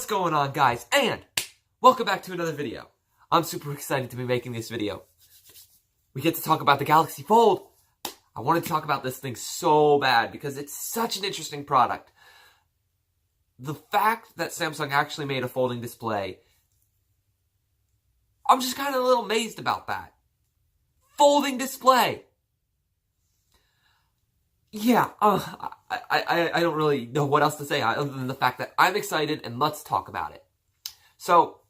What's going on, guys? And welcome back to another video. I'm super excited to be making this video. We get to talk about the Galaxy Fold. I wanted to talk about this thing so bad because it's such an interesting product. The fact that Samsung actually made a folding display, I'm just kind of a little amazed about that. Folding display. Yeah, I don't really know what else to say other than the fact that I'm excited and let's talk about it. So,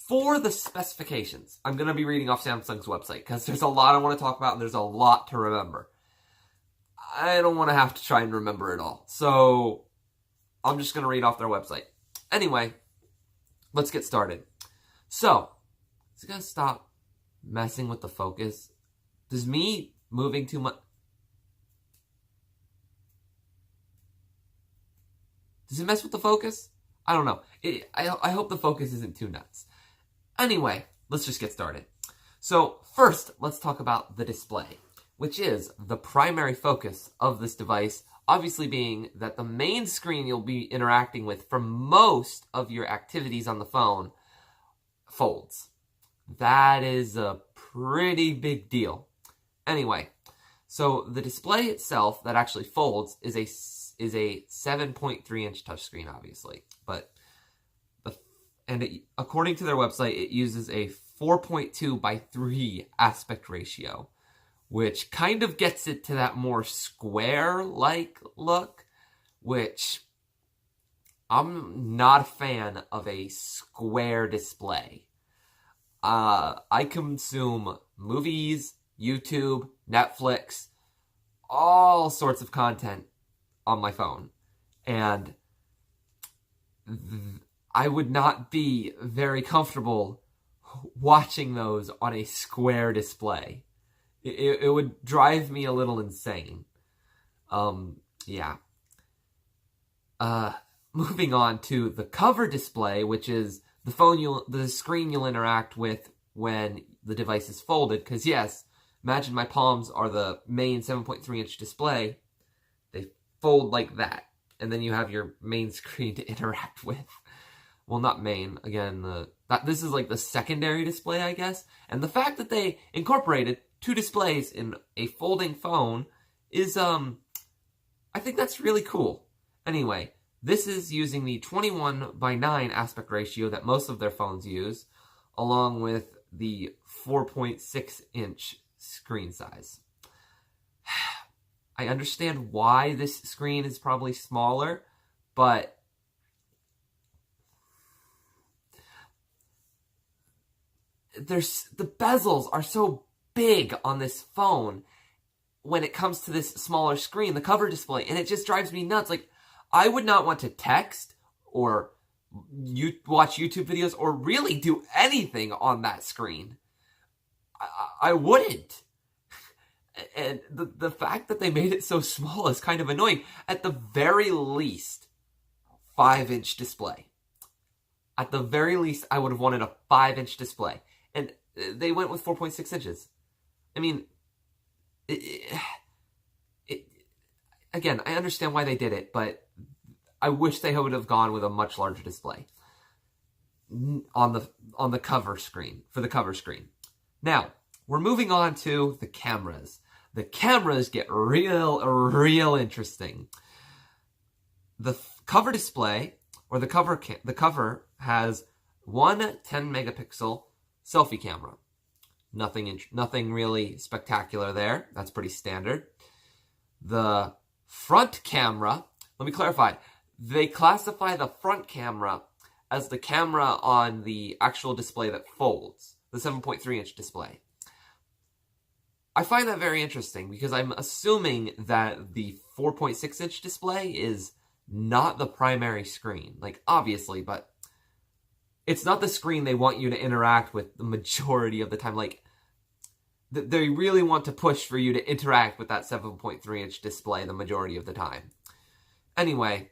for the specifications, I'm going to be reading off Samsung's website because there's a lot I want to talk about and there's a lot to remember. I don't want to have to try and remember it all. So, I'm just going to read off their website. Anyway, let's get started. So, is it going to stop messing with the focus? Does me moving too much... Does it mess with the focus? I don't know. I hope the focus isn't too nuts. Anyway, let's just get started. So first, let's talk about the display, which is the primary focus of this device, obviously being that the main screen you'll be interacting with for most of your activities on the phone folds. That is a pretty big deal. Anyway, so the display itself that actually folds is a 7.3-inch touchscreen, obviously, but according to their website, it uses a 4.2:3 aspect ratio, which kind of gets it to that more square-like look, which I'm not a fan of a square display. I consume movies, YouTube, Netflix, all sorts of content on my phone, and I would not be very comfortable watching those on a square display. It would drive me a little insane. Yeah. Moving on to the cover display, which is the screen you'll interact with when the device is folded. Because yes, imagine my palms are the main 7.3-inch display. They fold like that, and then you have your main screen to interact with. Well, not main, again, this is like the secondary display, I guess. And the fact that they incorporated two displays in a folding phone is, I think that's really cool. Anyway, this is using the 21:9 aspect ratio that most of their phones use, along with the 4.6-inch screen size. I understand why this screen is probably smaller, but the bezels are so big on this phone when it comes to this smaller screen, the cover display, and it just drives me nuts. Like, I would not want to text or watch YouTube videos or really do anything on that screen. I wouldn't. And the fact that they made it so small is kind of annoying. At the very least, 5-inch display. At the very least, I would have wanted a 5-inch display. And they went with 4.6 inches. I mean, again, I understand why they did it, but I wish they would have gone with a much larger display on the cover screen, for the cover screen. Now, we're moving on to the cameras. The cameras get real interesting. The cover display, or the cover has one 10-megapixel selfie camera. Nothing really spectacular there. That's pretty standard. The front camera, let me clarify. They classify the front camera as the camera on the actual display that folds, the 7.3-inch display. I find that very interesting because I'm assuming that the 4.6-inch display is not the primary screen. Like, obviously, but it's not the screen they want you to interact with the majority of the time. Like, they really want to push for you to interact with that 7.3-inch display the majority of the time. Anyway,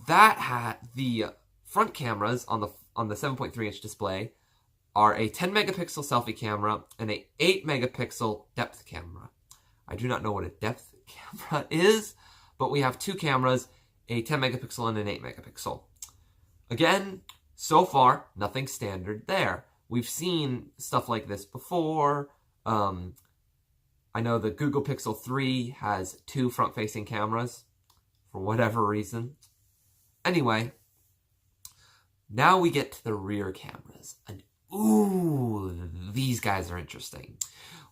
the front cameras on the 7.3-inch display are a 10-megapixel selfie camera and a 8-megapixel depth camera. I do not know what a depth camera is, but we have two cameras, a 10 megapixel and an 8 megapixel. Again, so far, nothing standard there. We've seen stuff like this before. I know the Google Pixel 3 has 2 front-facing cameras for whatever reason. Anyway, now we get to the rear cameras. And ooh, these guys are interesting.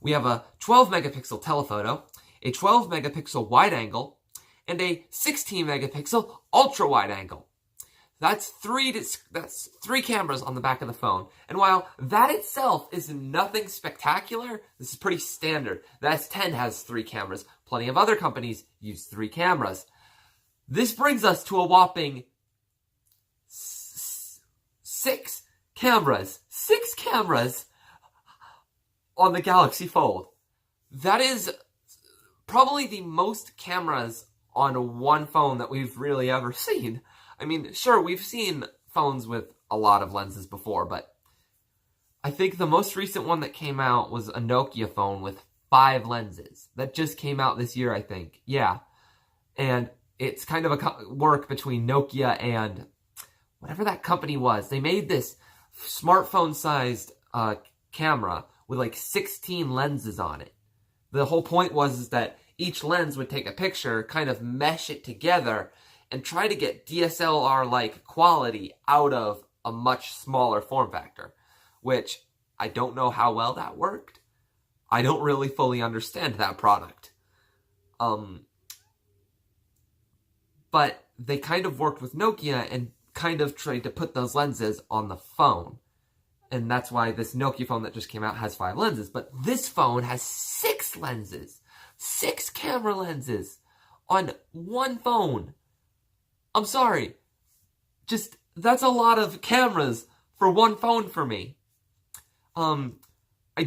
We have a 12 megapixel telephoto, a 12 megapixel wide angle, and a 16 megapixel ultra wide angle. That's three cameras on the back of the phone. And while that itself is nothing spectacular, this is pretty standard. The S10 has 3 cameras. Plenty of other companies use 3 cameras. This brings us to a whopping 6 cameras. 6 cameras on the Galaxy Fold. That is probably the most cameras on one phone that we've really ever seen. I mean, sure, we've seen phones with a lot of lenses before, but I think the most recent one that came out was a Nokia phone with 5 lenses. That just came out this year, I think. Yeah. And it's kind of a work between Nokia and whatever that company was. They made this smartphone-sized camera with like 16 lenses on it. The whole point was that each lens would take a picture, kind of mesh it together, and try to get DSLR-like quality out of a much smaller form factor, which I don't know how well that worked. I don't really fully understand that product. But they kind of worked with Nokia and kind of tried to put those lenses on the phone. And that's why this Nokia phone that just came out has 5 lenses. But this phone has 6 lenses. 6 camera lenses on one phone. I'm sorry. Just, that's a lot of cameras for one phone for me. I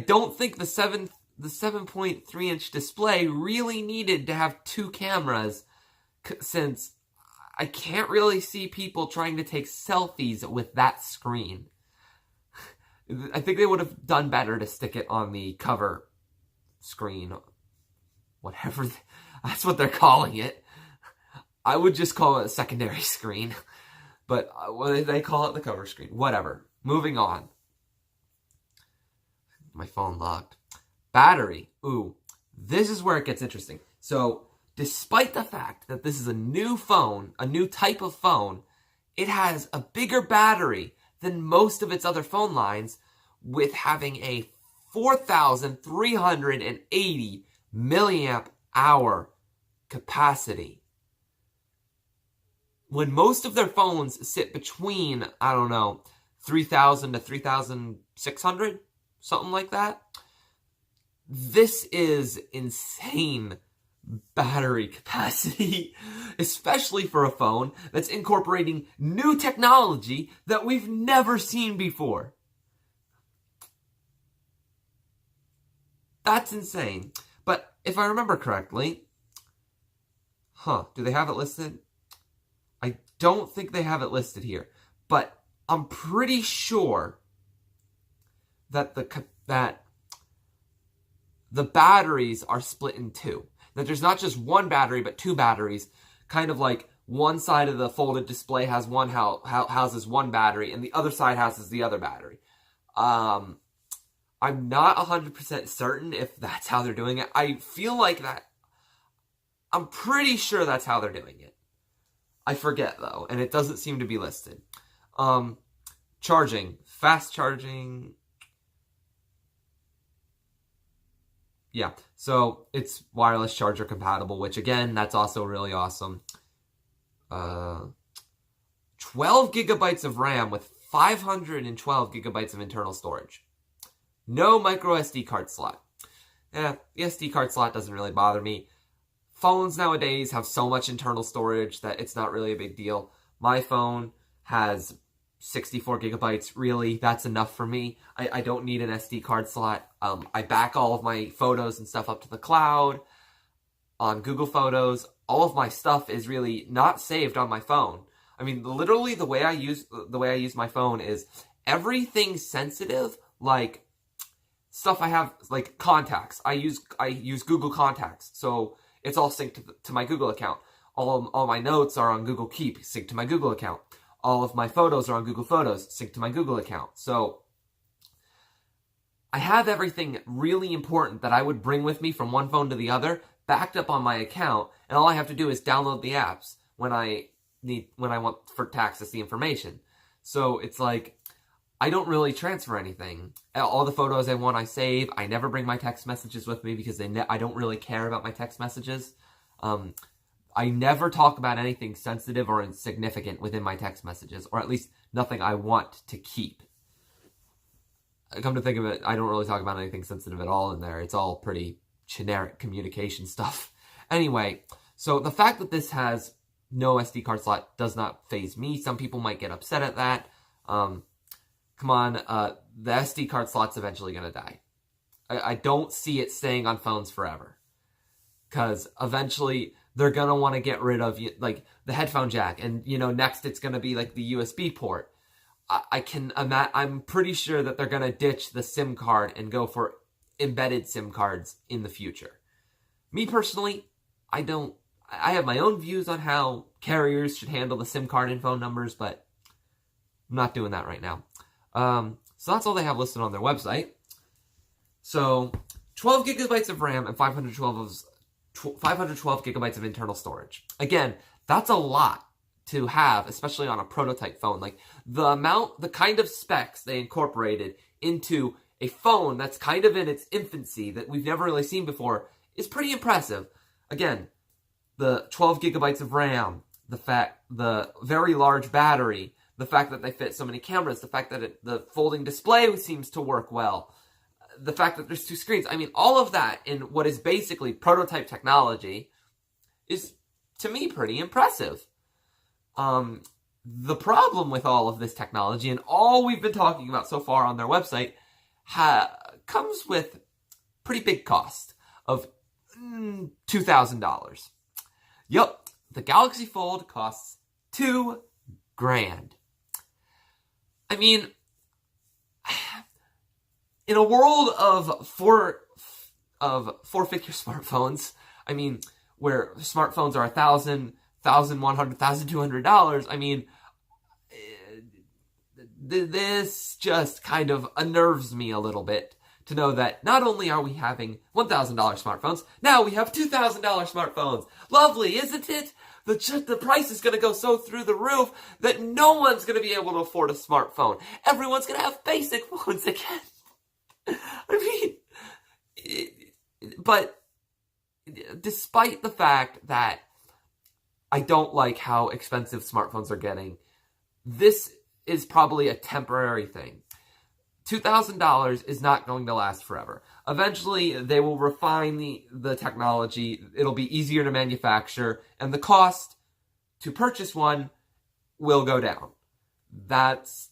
don't think the 7.3 inch display really needed to have 2 cameras, since I can't really see people trying to take selfies with that screen. I think they would have done better to stick it on the cover screen. Whatever, that's what they're calling it. I would just call it a secondary screen. But they call it the cover screen. Whatever. Moving on. My phone locked. Battery. Ooh, this is where it gets interesting. So, despite the fact that this is a new phone, a new type of phone, it has a bigger battery than most of its other phone lines, with having a 4,380 milliamp hour capacity. When most of their phones sit between, I don't know, 3,000 to 3,600, something like that, this is insane battery capacity, especially for a phone that's incorporating new technology that we've never seen before. That's insane. But if I remember correctly, do they have it listed? I don't think they have it listed here, but I'm pretty sure that the batteries are split in 2. That there's not just one battery, but 2 batteries. Kind of like one side of the folded display has houses one battery, and the other side houses the other battery. I'm not 100% certain if that's how they're doing it. I feel like that. I'm pretty sure that's how they're doing it. I forget, though, and it doesn't seem to be listed. Charging. Fast charging. Yeah, so it's wireless charger compatible, which, again, that's also really awesome. 12 gigabytes of RAM with 512 gigabytes of internal storage. No micro SD card slot. The SD card slot doesn't really bother me. Phones nowadays have so much internal storage that it's not really a big deal. My phone has 64 gigabytes. Really, that's enough for me. I don't need an SD card slot. I back all of my photos and stuff up to the cloud on Google Photos. All of my stuff is really not saved on my phone. I mean, literally, the way I use my phone is everything sensitive, like stuff I have, like contacts. I use Google Contacts, so it's all synced to my Google account. All my notes are on Google Keep, synced to my Google account. All of my photos are on Google Photos, synced to my Google account. So I have everything really important that I would bring with me from one phone to the other backed up on my account, and all I have to do is download the apps when I want to access the information. So it's like, I don't really transfer anything. All the photos I want, I save. I never bring my text messages with me because I don't really care about my text messages. I never talk about anything sensitive or insignificant within my text messages, or at least nothing I want to keep. Come to think of it, I don't really talk about anything sensitive at all in there. It's all pretty generic communication stuff. Anyway, so the fact that this has no SD card slot does not faze me. Some people might get upset at that. Come on, the SD card slot's eventually going to die. I don't see it staying on phones forever. Because eventually they're going to want to get rid of like the headphone jack. And, next it's going to be like the USB port. I'm pretty sure that they're going to ditch the SIM card and go for embedded SIM cards in the future. Me personally, I have my own views on how carriers should handle the SIM card and phone numbers, but I'm not doing that right now. So that's all they have listed on their website. So 12 gigabytes of RAM and 512 gigabytes of internal storage. Again, that's a lot to have, especially on a prototype phone. Like the kind of specs they incorporated into a phone that's kind of in its infancy that we've never really seen before is pretty impressive. Again, the 12 gigabytes of RAM, the very large battery, the fact that they fit so many cameras, the fact that the folding display seems to work well, the fact that there's two screens. I mean, all of that in what is basically prototype technology is, to me, pretty impressive. The problem with all of this technology and all we've been talking about so far on their website comes with pretty big cost of $2,000. Yup, the Galaxy Fold costs $2,000. I mean, in a world of four-figure smartphones, I mean, where smartphones are $1,000, $1,100, $1,200, I mean, this just kind of unnerves me a little bit to know that not only are we having $1,000 smartphones, now we have $2,000 smartphones. Lovely, isn't it? The price is going to go so through the roof that no one's going to be able to afford a smartphone. Everyone's going to have basic phones again. I mean, but despite the fact that I don't like how expensive smartphones are getting, this is probably a temporary thing. $2,000 is not going to last forever. Eventually, they will refine the technology. It'll be easier to manufacture, and the cost to purchase one will go down. That's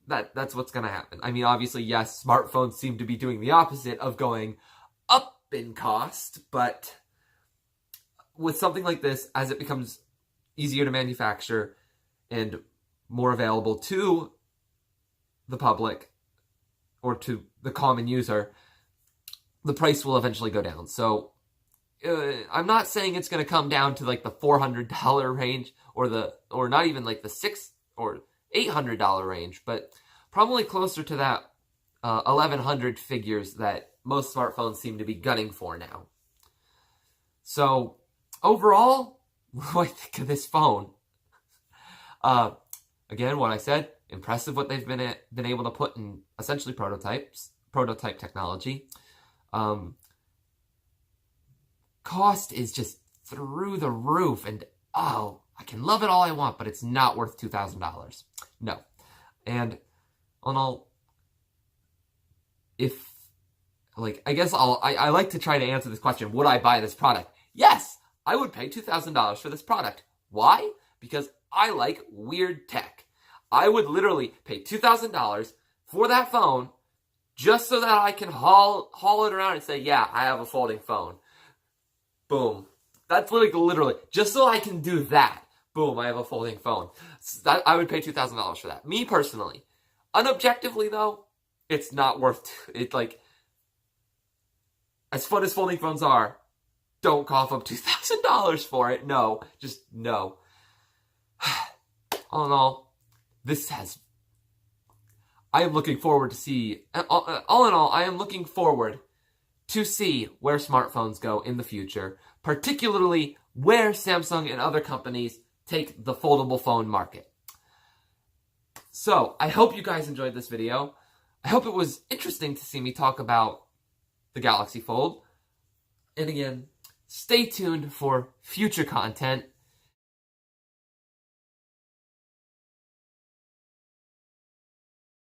what's going to happen. I mean, obviously, yes, smartphones seem to be doing the opposite of going up in cost, but with something like this, as it becomes easier to manufacture and more available to the public or to the common user, the price will eventually go down. So I'm not saying it's going to come down to like the $400 range or not even like the $600 or $800 range, but probably closer to that 1,100 figures that most smartphones seem to be gunning for now. So overall, what do I think of this phone? Again, what I said, impressive what they've been able to put in essentially prototype technology. Cost is just through the roof, and I can love it all I want, but it's not worth $2,000. No. And I like to try to answer this question, would I buy this product? Yes, I would pay $2,000 for this product. Why? Because I like weird tech. I would literally pay $2,000 for that phone just so that I can haul it around and say, yeah, I have a folding phone. Boom. That's literally just so I can do that. Boom, I have a folding phone. I would pay $2,000 for that. Me personally. Unobjectively, though, it's not worth it. Like, as fun as folding phones are, don't cough up $2,000 for it. No, just no. All in all, I am looking forward to see, all in all, I am looking forward to see where smartphones go in the future, particularly where Samsung and other companies take the foldable phone market. So, I hope you guys enjoyed this video. I hope it was interesting to see me talk about the Galaxy Fold. And again, stay tuned for future content.